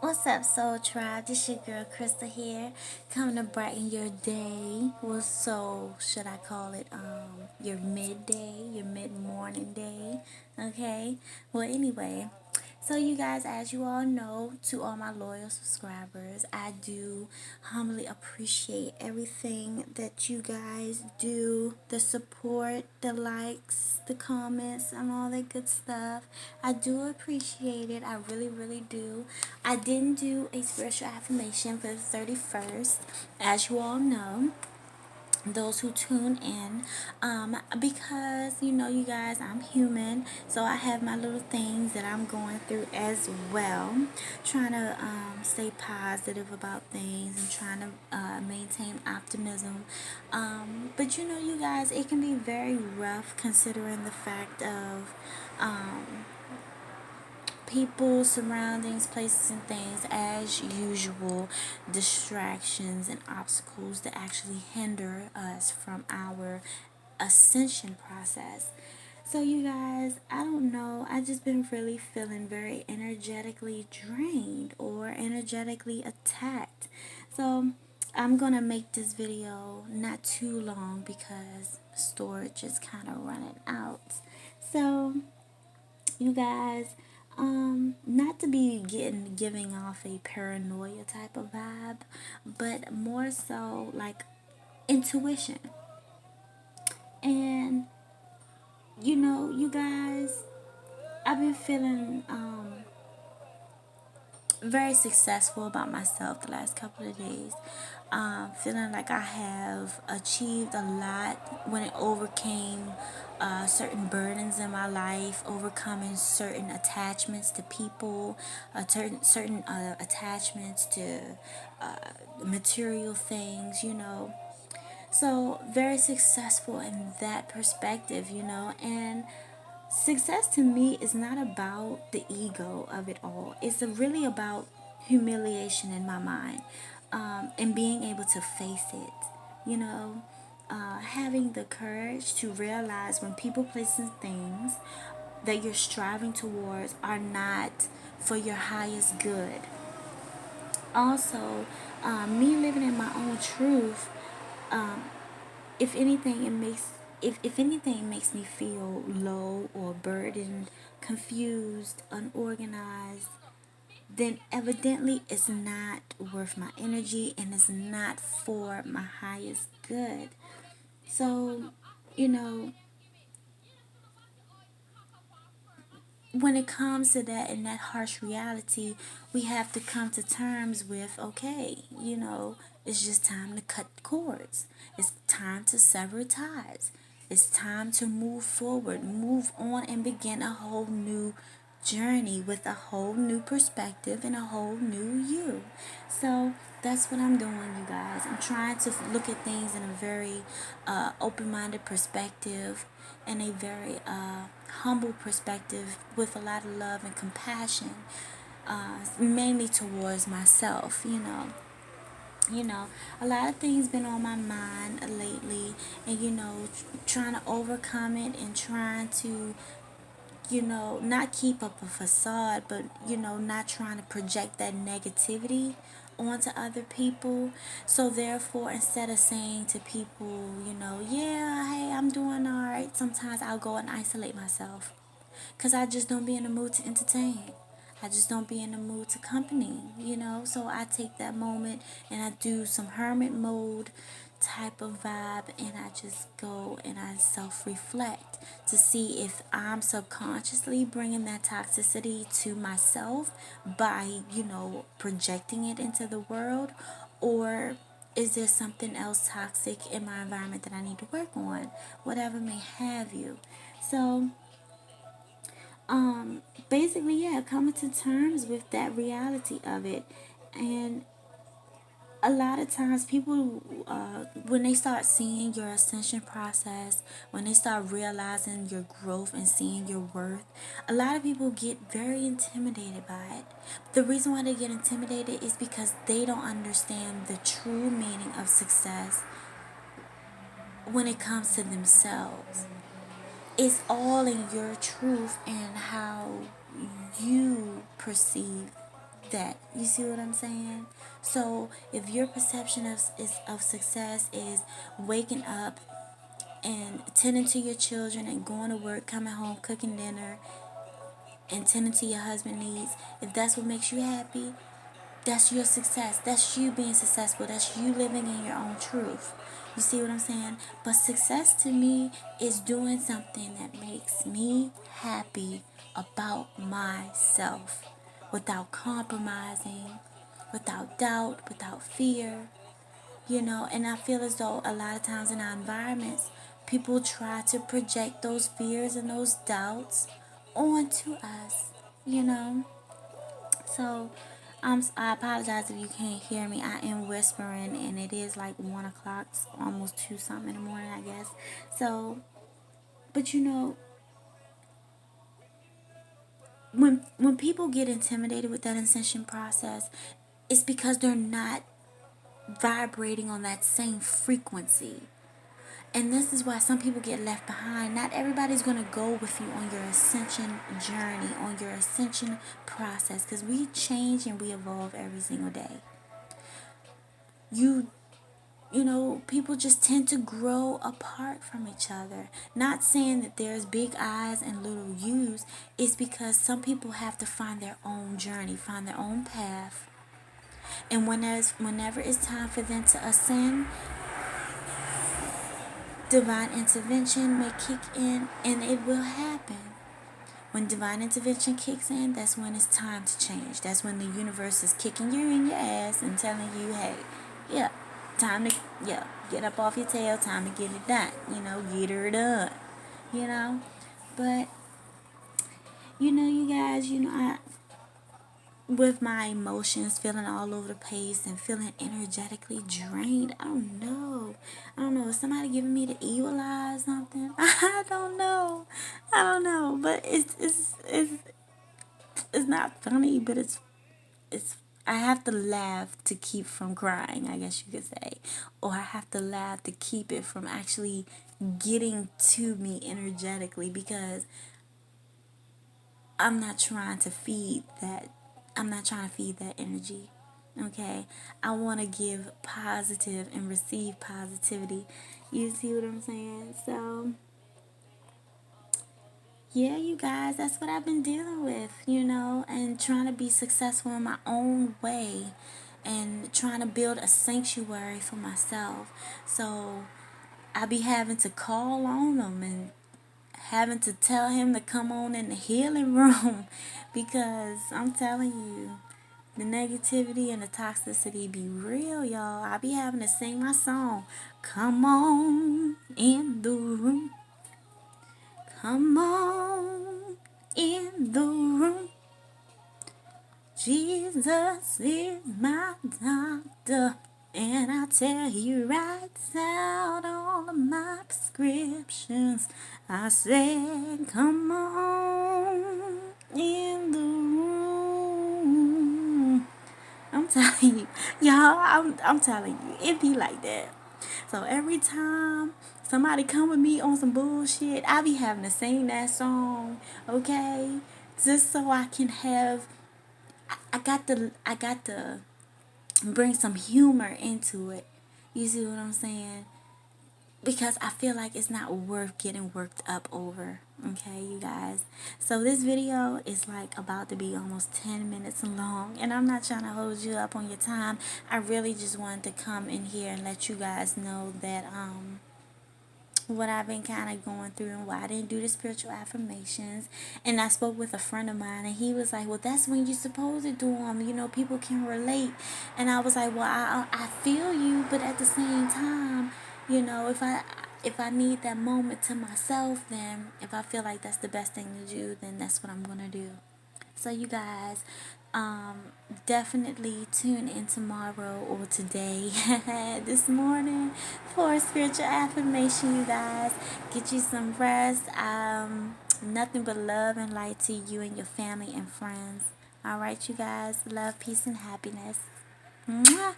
What's up, Soul Tribe? This your girl Krista here, coming to brighten your day. Well, so should I call it your midday, your mid morning day? Okay. Well, anyway, so you guys, as you all know, to all my loyal subscribers, I do humbly appreciate everything that you guys do, the support, the likes, the comments, and all that good stuff. I do appreciate it. I really, really do. I didn't do a spiritual affirmation for the 31st, as you all know, those who tune in, because you guys, I'm human, so I have my little things that I'm going through as well, trying to stay positive about things and trying to maintain optimism, but you guys, it can be very rough considering the fact of people, surroundings, places, and things, as usual, distractions and obstacles that actually hinder us from our ascension process. So, you guys, I don't know. I just been really feeling very energetically drained or energetically attacked. So, I'm gonna make this video not too long because storage is kind of running out. So, you guys, not to be giving off a paranoia type of vibe, but more so like intuition. And you guys, I've been feeling very successful about myself the last couple of days. Feeling like I have achieved a lot when it overcame certain burdens in my life, overcoming certain attachments to people, certain attachments to material things. So, very successful in that perspective. And success to me is not about the ego of it all. It's really about humiliation in my mind, and being able to face it. You know, having the courage to realize when people, places, and things that you're striving towards are not for your highest good. Also, me living in my own truth, if anything, if anything makes me feel low or burdened, confused, unorganized, then evidently it's not worth my energy and it's not for my highest good. So, you know, when it comes to that and that harsh reality, we have to come to terms with, okay, it's just time to cut cords. It's time to sever ties. It's time to move forward, move on, and begin a whole new journey with a whole new perspective and a whole new you. So that's what I'm doing, you guys. I'm trying to look at things in a very open minded perspective and a very humble perspective with a lot of love and compassion, mainly towards myself. A lot of things been on my mind lately, and trying to overcome it and trying to not keep up a facade, but not trying to project that negativity onto other people. So therefore, instead of saying to people, yeah, hey, I'm doing all right, sometimes I'll go and isolate myself because I just don't be in the mood to entertain. I just don't be in the mood to company. So I take that moment and I do some hermit mode type of vibe, and I just go and I self reflect to see if I'm subconsciously bringing that toxicity to myself by, projecting it into the world, or is there something else toxic in my environment that I need to work on, whatever may have you. So, basically, yeah, coming to terms with that reality of it. And a lot of times people, when they start seeing your ascension process, when they start realizing your growth and seeing your worth, a lot of people get very intimidated by it. The reason why they get intimidated is because they don't understand the true meaning of success when it comes to themselves. It's all in your truth and how you perceive that. You see what I'm saying? So if your perception of success is waking up and tending to your children and going to work, coming home, cooking dinner, and tending to your husband's needs, if that's what makes you happy, that's your success. That's you being successful. That's you living in your own truth. You see what I'm saying? But success to me is doing something that makes me happy about myself without compromising, without doubt, without fear. And I feel as though a lot of times in our environments, people try to project those fears and those doubts onto us, you know. So, I apologize if you can't hear me. I am whispering, and it is like 1 o'clock, almost 2 something in the morning, I guess. So, but when people get intimidated with that ascension process, it's because they're not vibrating on that same frequency. And this is why some people get left behind. Not everybody's going to go with you on your ascension journey, on your ascension process, because we change and we evolve every single day. People just tend to grow apart from each other. Not saying that there's big I's and little U's. It's because some people have to find their own journey, find their own path. And whenever it's time for them to ascend, divine intervention may kick in, and it will happen. When divine intervention kicks in, that's when it's time to change. That's when the universe is kicking you in your ass and telling you, hey, yeah, time to, get up off your tail, time to get it done. Get her done. But, you guys, with my emotions feeling all over the place and feeling energetically drained. I don't know. Is somebody giving me the evil eye or something? I don't know. But it's not funny, but it's I have to laugh to keep from crying, I guess you could say. Or I have to laugh to keep it from actually getting to me energetically, because I'm not trying to feed that energy. Okay? I want to give positive and receive positivity. You see what I'm saying? So, yeah, you guys, that's what I've been dealing with, and trying to be successful in my own way and trying to build a sanctuary for myself. So, I be having to call on them and having to tell him to come on in the healing room because I'm telling you, the negativity and the toxicity be real, y'all. I be having to sing my song. Come on in the room. Come on in the room. Jesus is my doctor, and I tell you writes out all of my prescriptions. I said, come on in the room. I'm telling you, y'all, I'm telling you, it be like that. So every time somebody come with me on some bullshit, I be having to sing that song, okay? Just so I can have, I got to bring some humor into it. You see what I'm saying? Because I feel like it's not worth getting worked up over. Okay, you guys. So this video is like about to be almost 10 minutes long, and I'm not trying to hold you up on your time. I really just wanted to come in here and let you guys know that what I've been kind of going through and why I didn't do the spiritual affirmations. And I spoke with a friend of mine, and he was like, well, that's when you're supposed to do them. People can relate. And I was like, well, I feel you, but at the same time, if I need that moment to myself, then if I feel like that's the best thing to do, then that's what I'm going to do. So you guys, definitely tune in tomorrow or today, this morning, for a spiritual affirmation, you guys. Get you some rest. Nothing but love and light to you and your family and friends. All right, you guys. Love, peace, and happiness. Mwah.